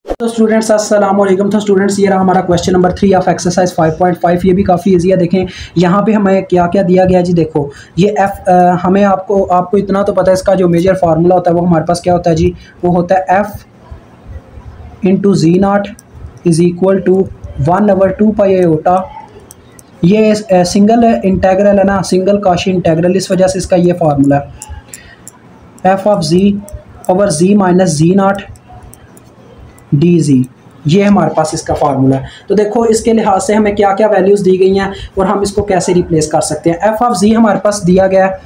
तो स्टूडेंट्स अस्सलाम वालेकुम। तो स्टूडेंट्स ये रहा हमारा क्वेश्चन नंबर 3 ऑफ एक्सरसाइज 5.5। ये भी काफ़ी इजी है। देखें यहाँ पे हमें क्या क्या दिया गया जी। देखो ये हमें आपको इतना तो पता है, इसका जो मेजर फार्मूला होता है वो हमारे पास क्या होता है जी, वो होता है F into G naught is equal to 1/2 pi iota. ये सिंगल इंटेग्रल है ना, सिंगल काशी इंटेग्रल, इस वजह से इसका ये फार्मूला है F of G over G minus G naught D G. ये हमारे पास इसका फार्मूला है। तो देखो इसके लिहाज से हमें क्या क्या वैल्यूज़ दी गई हैं और हम इसको कैसे रिप्लेस कर सकते हैं। एफ ऑफ जी हमारे पास दिया गया है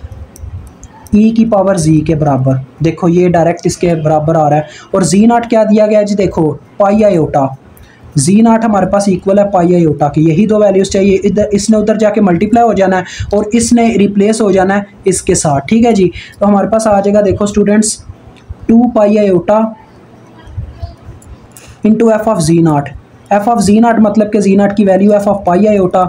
ई की पावर जी के बराबर। देखो ये डायरेक्ट इसके बराबर आ रहा है। और जी नाट क्या दिया गया है जी, देखो पाई आयोटा। जी नाट हमारे पास इक्वल है पाई आयोटा की। यही दो वैल्यूज़ चाहिए। इधर इसने उधर जाके मल्टीप्लाई हो जाना है और इसने रिप्लेस हो जाना है इसके साथ। ठीक है जी। तो हमारे पास आ जाएगा, देखो students, 2 pi iota into F of G naught. F of G naught मतलब कि जी नाट की value F of pi iota.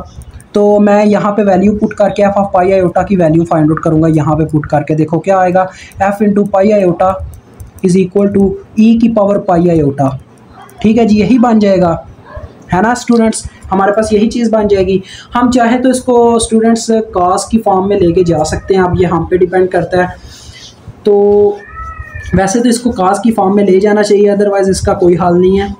तो मैं यहाँ पे वैल्यू पुट करके एफ ऑफ पाई आयोटा की वैल्यू फाइंड आउट करूँगा। यहाँ पे पुट करके देखो क्या आएगा, F into pi iota is equal to E की पावर पाई आयोटा। ठीक है जी, यही बन जाएगा, है ना स्टूडेंट्स। हमारे पास यही चीज़ बन जाएगी। हम चाहे तो इसको स्टूडेंट्स कास की फॉर्म में लेके जा सकते हैं। अब ये हम पे डिपेंड करता है। तो वैसे तो इसको कास की फॉर्म में ले जाना चाहिए, अदरवाइज़ इसका कोई हल नहीं है।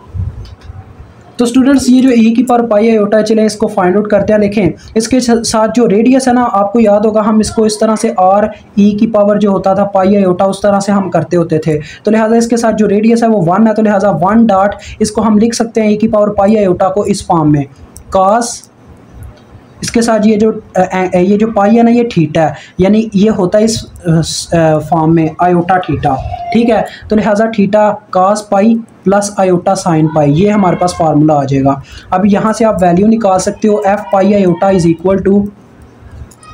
तो स्टूडेंट्स ये जो ई की पावर पाई आयोटा है, चलें इसको फाइंड आउट करते हैं। देखें इसके साथ जो रेडियस है ना, आपको याद होगा हम इसको इस तरह से आर ई की पावर जो होता था पाई आयोटा, उस तरह से हम करते होते थे। तो लिहाजा इसके साथ जो रेडियस है वो 1 है, तो लिहाजा 1 डॉट इसको हम लिख सकते हैं ई की पावर पाई आयोटा को इस फॉर्म में, कास इसके साथ ये जो पाई है ना, ये थीटा है, यानी ये होता है इस फॉर्म में आयोटा थीटा। ठीक है, तो लिहाजा theta cos pi plus iota sine pi, ये हमारे पास फार्मूला आ जाएगा। अब यहाँ से आप वैल्यू निकाल सकते हो, F pi iota is equal to,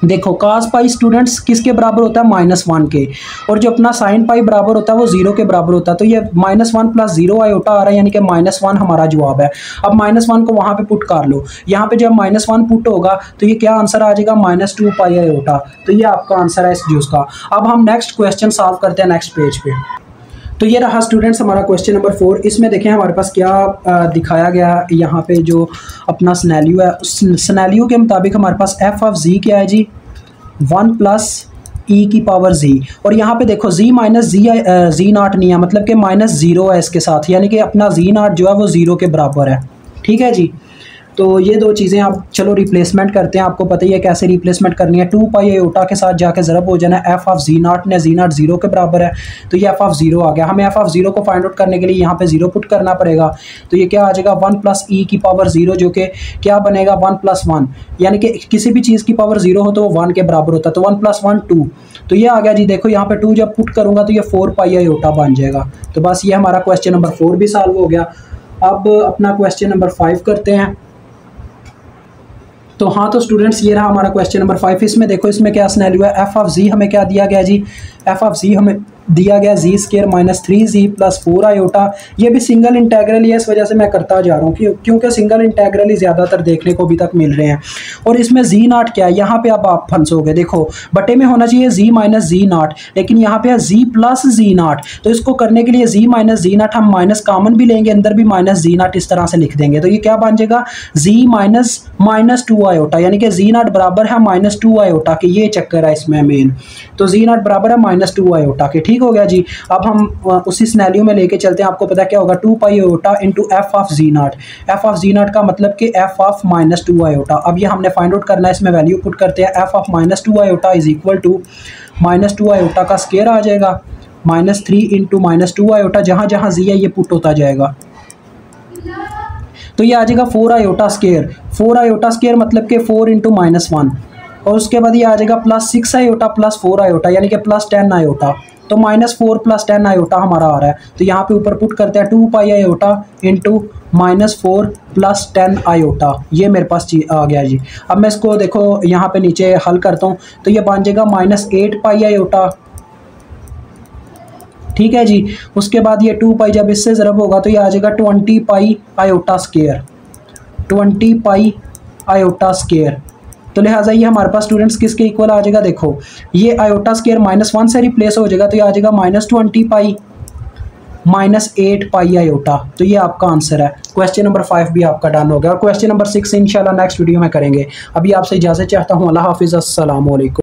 देखो कास पाई स्टूडेंट्स किसके बराबर होता है, -1 के, और जो अपना साइन पाई बराबर होता है वो 0 के बराबर होता है। तो ये -1 प्लस 0 आयोटा आ रहा है, यानी कि -1 हमारा जवाब है। अब -1 को वहाँ पे पुट कर लो। यहाँ पे जब -1 पुट होगा तो ये क्या आंसर आ जाएगा, -2 पाई आयोटा। तो ये आपका आंसर है इस जूस का। अब हम नेक्स्ट क्वेश्चन सॉल्व करते हैं नेक्स्ट पेज पे। तो ये रहा स्टूडेंट्स हमारा क्वेश्चन नंबर 4। इसमें देखें हमारे पास क्या दिखाया गया है। यहाँ पे जो अपना स्नैलियो है, उस स्नैलियो के मुताबिक हमारे पास एफ ऑफ जी क्या है जी, 1 प्लस ई की पावर जी। और यहाँ पे देखो जी माइनस जी नाट नहीं है, मतलब कि -0 है इसके साथ, यानी कि अपना जी नाट जो है वो 0 के बराबर है। ठीक है जी। तो ये दो चीज़ें आप चलो रिप्लेसमेंट करते हैं। आपको पता ही है कैसे रिप्लेसमेंट करनी है। 2 पाई आयोटा के साथ जाके ज़रब हो जाना है एफ ऑफ जी नाट ने, जी नाट 0 के बराबर है, तो ये एफ ऑफ 0 आ गया। हमें एफ ऑफ 0 को फाइंड आउट करने के लिए यहाँ पे 0 पुट करना पड़ेगा। तो ये क्या आ जाएगा, 1 प्लस ई की पावर 0, जो कि क्या बनेगा 1 प्लस 1, यानी कि किसी भी चीज़ की पावर 0 हो तो वो 1 के बराबर होता है। तो 1 प्लस 1 2, तो ये आ गया जी। देखो यहाँ पे 2 जब पुट करूँगा तो ये 4 पाई आयोटा बन जाएगा। तो बस ये हमारा क्वेश्चन नंबर 4 भी सॉल्व हो गया। अब अपना क्वेश्चन नंबर 5 करते हैं। तो हाँ, तो स्टूडेंट्स ये रहा हमारा क्वेश्चन नंबर 5। इसमें देखो इसमें क्या स्नैरियो है, एफ ऑफ जी हमें क्या दिया गया जी, एफ ऑफ जी हमें दिया गया G square minus 3z plus 4 iota. ये भी सिंगल इंटेग्रल ही है, इस वजह से मैं करता जा रहा हूँ क्योंकि सिंगल इंटेग्रल ही ज़्यादातर देखने को अभी तक मिल रहे हैं। और इसमें जी नाट क्या है, यहाँ पे अब आप फंसोगे। देखो बटे में होना चाहिए जी माइनस जी नाट, लेकिन यहाँ पे है जी प्लस जी नाट। तो इसको करने के लिए जी माइनस जी नाट हम माइनस कॉमन भी लेंगे, अंदर भी माइनस जी नाट इस तरह से लिख देंगे। तो ये क्या बन जाएगा, जी माइनस 2 आयोटा, यानी कि जी नाट बराबर है -2 आयोटा के। ये चक्कर है इसमें मेन। तो जी नाट बराबर है -2 आयोटा के। ठीक हो गया जी। अब हम उसी सिनेरियो में लेके चलते हैं। आपको पता क्या होगा, 2 pi iota into F of G naught. F of G naught का मतलब कि एफ ऑफ -2 आयोटा। अब ये हमने फाइंड आउट करना है, इसमें वैल्यू पुट करते हैं। F of -2 iota is equal to -2 iota का स्क्वायर आ जाएगा, -3 इंटू -2 आयोटा, जहाँ जहाँ जी है ये पुट होता जाएगा। तो ये आ जाएगा 4 आयोटा स्क्वायर। 4 आयोटा स्क्वायर मतलब कि 4 इंटू -1, और उसके बाद ये आ जाएगा प्लस 6 आयोटा प्लस 4 आयोटा, यानी कि प्लस 10 आयोटा। तो -4 प्लस 10 आयोटा हमारा आ रहा है। तो यहाँ पे ऊपर पुट करते हैं 2 pi iota into -4 plus 10 iota. ये मेरे पास आ गया जी। अब मैं इसको देखो यहाँ पे नीचे हल करता हूँ, तो ये बन जाएगा -8 पाई आयोटा। ठीक है जी। उसके बाद ये 2 पाई जब इससे ज़रब होगा तो ये आ जाएगा 20 पाई आयोटा स्क्वायर, 20 पाई आयोटा स्क्वायर। तो लिहाजा ये हमारे पास स्टूडेंट्स किसके इक्वल आ जाएगा, देखो ये आयोटा स्क्वायर -1 से रिप्लेस हो जाएगा, तो ये आ जाएगा -20 पाई -8 पाई आयोटा। तो ये आपका आंसर है। क्वेश्चन नंबर 5 भी आपका डन हो गया और क्वेश्चन नंबर 6 इंशाल्लाह नेक्स्ट वीडियो में करेंगे। अभी आपसे इजाज़त चाहता हूँ। अल्लाह हाफिज़, अस्सलाम वालेकुम।